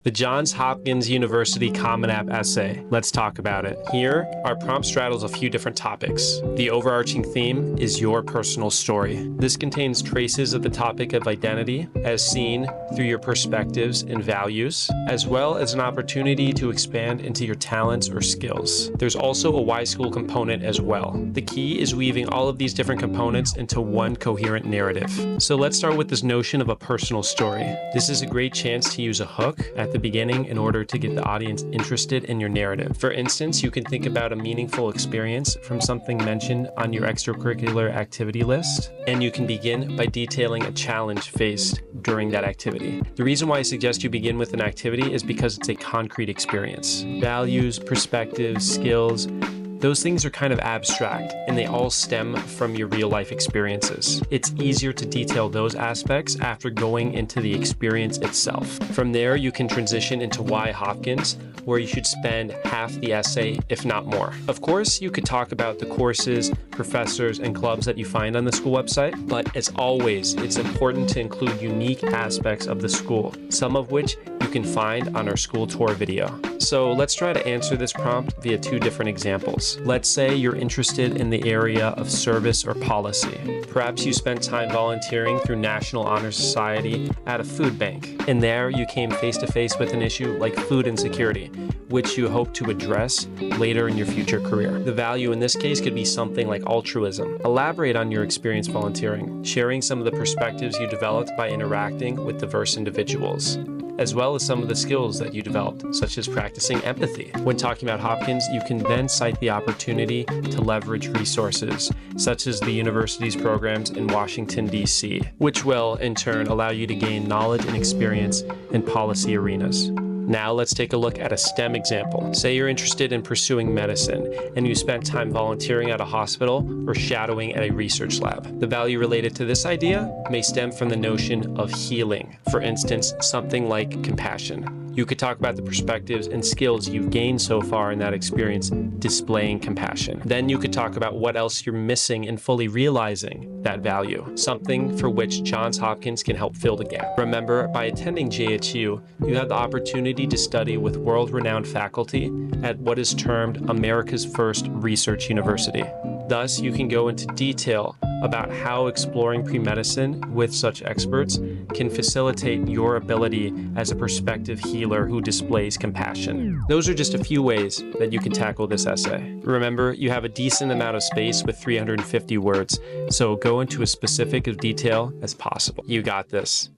The Johns Hopkins University Common App essay. Let's talk about it. Here, our prompt straddles a few different topics. The overarching theme is your personal story. This contains traces of the topic of identity as seen through your perspectives and values, as well as an opportunity to expand into your talents or skills. There's also a why school component as well. The key is weaving all of these different components into one coherent narrative. So let's start with this notion of a personal story. This is a great chance to use a hook at the beginning in order to get the audience interested in your narrative. For instance, you can think about a meaningful experience from something mentioned on your extracurricular activity list, and you can begin by detailing a challenge faced during that activity. The reason why I suggest you begin with an activity is because it's a concrete experience. Values, perspectives, skills, those things are kind of abstract, and they all stem from your real-life experiences. It's easier to detail those aspects after going into the experience itself. From there, you can transition into why Hopkins, where you should spend half the essay, if not more. Of course, you could talk about the courses, professors, and clubs that you find on the school website, but as always, it's important to include unique aspects of the school, some of which you can find on our school tour video. So let's try to answer this prompt via two different examples. Let's say you're interested in the area of service or policy. Perhaps you spent time volunteering through National Honor Society at a food bank. And there you came face to face with an issue like food insecurity, which you hope to address later in your future career. The value in this case could be something like altruism. Elaborate on your experience volunteering, sharing some of the perspectives you developed by interacting with diverse individuals, as well as some of the skills that you developed, such as practicing empathy. When talking about Hopkins, you can then cite the opportunity to leverage resources, such as the university's programs in Washington, D.C., which will, in turn, allow you to gain knowledge and experience in policy arenas. Now let's take a look at a STEM example. Say you're interested in pursuing medicine and you spent time volunteering at a hospital or shadowing at a research lab. The value related to this idea may stem from the notion of healing. For instance, something like compassion. You could talk about the perspectives and skills you've gained so far in that experience displaying compassion. Then you could talk about what else you're missing in fully realizing that value, something for which Johns Hopkins can help fill the gap. Remember, by attending JHU, you have the opportunity to study with world-renowned faculty at what is termed America's first research university. Thus, you can go into detail about how exploring pre-medicine with such experts can facilitate your ability as a prospective healer who displays compassion. Those are just a few ways that you can tackle this essay. Remember, you have a decent amount of space with 350 words, so go into as specific of detail as possible. You got this.